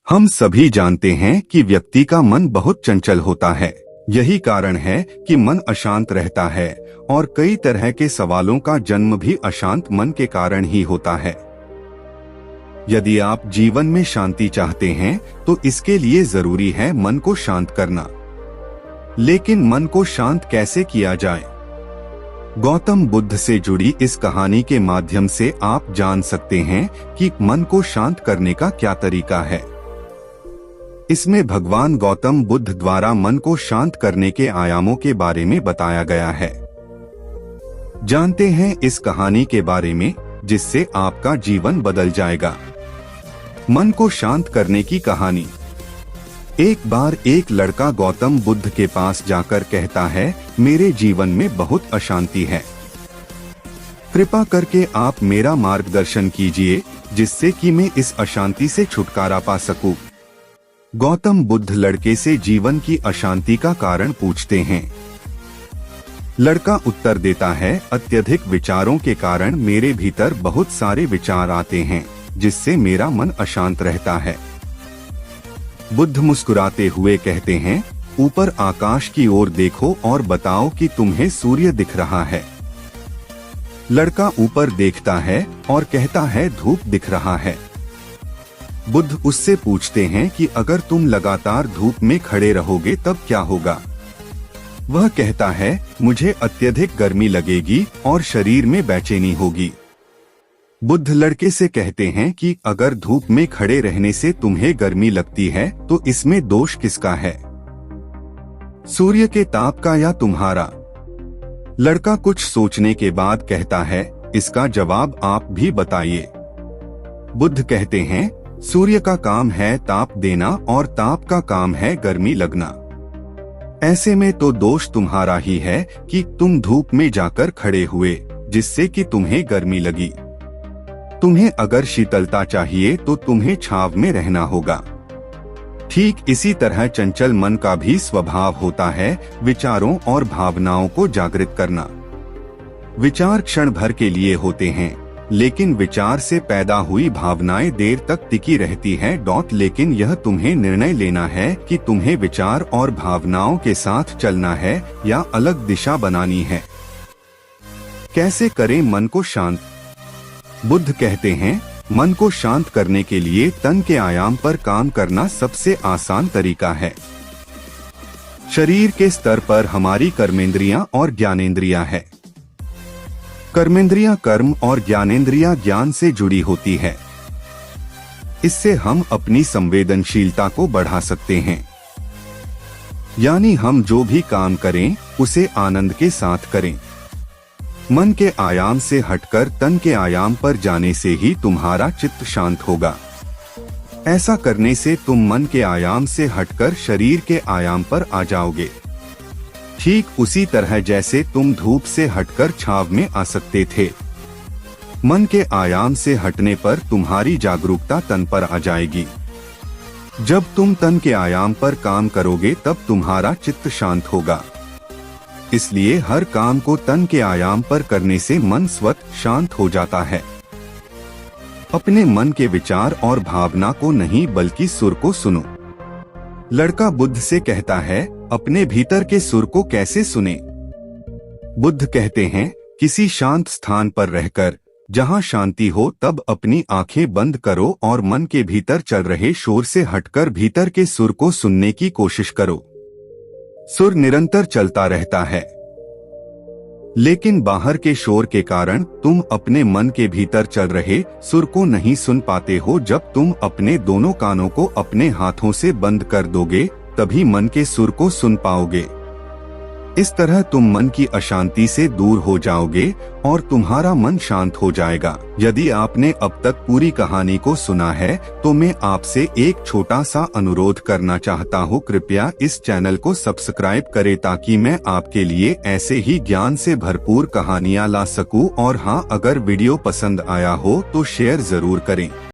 हम सभी जानते हैं कि व्यक्ति का मन बहुत चंचल होता है। यही कारण है कि मन अशांत रहता है और कई तरह के सवालों का जन्म भी अशांत मन के कारण ही होता है। यदि आप जीवन में शांति चाहते हैं तो इसके लिए जरूरी है मन को शांत करना। लेकिन मन को शांत कैसे किया जाए? गौतम बुद्ध से जुड़ी इस कहानी के माध्यम से आप जान सकते हैं कि मन को शांत करने का क्या तरीका है। इसमें भगवान गौतम बुद्ध द्वारा मन को शांत करने के आयामों के बारे में बताया गया है। जानते हैं इस कहानी के बारे में जिससे आपका जीवन बदल जाएगा। मन को शांत करने की कहानी। एक बार एक लड़का गौतम बुद्ध के पास जाकर कहता है, मेरे जीवन में बहुत अशांति है, कृपा करके आप मेरा मार्गदर्शन कीजिए जिससे कि मैं इस अशांति से छुटकारा पा सकूं। गौतम बुद्ध लड़के से जीवन की अशांति का कारण पूछते हैं। लड़का उत्तर देता है, अत्यधिक विचारों के कारण मेरे भीतर बहुत सारे विचार आते हैं जिससे मेरा मन अशांत रहता है। बुद्ध मुस्कुराते हुए कहते हैं, ऊपर आकाश की ओर देखो और बताओ कि तुम्हें सूर्य दिख रहा है। लड़का ऊपर देखता है और कहता है, धूप दिख रहा है। बुद्ध उससे पूछते हैं कि अगर तुम लगातार धूप में खड़े रहोगे तब क्या होगा? वह कहता है, मुझे अत्यधिक गर्मी लगेगी और शरीर में बेचैनी होगी। बुद्ध लड़के से कहते हैं कि अगर धूप में खड़े रहने से तुम्हें गर्मी लगती है तो इसमें दोष किसका है, सूर्य के ताप का या तुम्हारा? लड़का कुछ सोचने के बाद कहता है, इसका जवाब आप भी बताइए। बुद्ध कहते हैं, सूर्य का काम है ताप देना और ताप का काम है गर्मी लगना। ऐसे में तो दोष तुम्हारा ही है कि तुम धूप में जाकर खड़े हुए जिससे कि तुम्हें गर्मी लगी। तुम्हें अगर शीतलता चाहिए तो तुम्हें छांव में रहना होगा। ठीक इसी तरह चंचल मन का भी स्वभाव होता है विचारों और भावनाओं को जागृत करना। विचार क्षण भर के लिए होते हैं, लेकिन विचार से पैदा हुई भावनाएं देर तक टिकी रहती हैं। लेकिन यह तुम्हें निर्णय लेना है कि तुम्हें विचार और भावनाओं के साथ चलना है या अलग दिशा बनानी है। कैसे करें मन को शांत? बुद्ध कहते हैं, मन को शांत करने के लिए तन के आयाम पर काम करना सबसे आसान तरीका है। शरीर के स्तर पर हमारी कर्मेंद्रियां और ज्ञानेंद्रियां है। कर्मेंद्रियां कर्म और ज्ञानेंद्रियां ज्ञान से जुड़ी होती है। इससे हम अपनी संवेदनशीलता को बढ़ा सकते हैं, यानी हम जो भी काम करें उसे आनंद के साथ करें। मन के आयाम से हटकर तन के आयाम पर जाने से ही तुम्हारा चित्त शांत होगा। ऐसा करने से तुम मन के आयाम से हटकर शरीर के आयाम पर आ जाओगे। ठीक उसी तरह जैसे तुम धूप से हटकर छांव में आ सकते थे। मन के आयाम से हटने पर तुम्हारी जागरूकता तन पर आ जाएगी। जब तुम तन के आयाम पर काम करोगे तब तुम्हारा चित्त शांत होगा। इसलिए हर काम को तन के आयाम पर करने से मन स्वतः शांत हो जाता है। अपने मन के विचार और भावना को नहीं बल्कि सुर को सुनो। लड़का बुद्ध से कहता है, अपने भीतर के सुर को कैसे सुने? बुद्ध कहते हैं, किसी शांत स्थान पर रहकर जहां शांति हो तब अपनी आंखें बंद करो और मन के भीतर चल रहे शोर से हटकर भीतर के सुर को सुनने की कोशिश करो। सुर निरंतर चलता रहता है, लेकिन बाहर के शोर के कारण तुम अपने मन के भीतर चल रहे सुर को नहीं सुन पाते हो। जब तुम अपने दोनों कानों को अपने हाथों से बंद कर दोगे तभी मन के सुर को सुन पाओगे। इस तरह तुम मन की अशांति से दूर हो जाओगे और तुम्हारा मन शांत हो जाएगा। यदि आपने अब तक पूरी कहानी को सुना है तो मैं आपसे एक छोटा सा अनुरोध करना चाहता हूँ, कृपया इस चैनल को सब्सक्राइब करें ताकि मैं आपके लिए ऐसे ही ज्ञान से भरपूर कहानियाँ ला सकूँ। और हाँ, अगर वीडियो पसंद आया हो तो शेयर जरूर करें।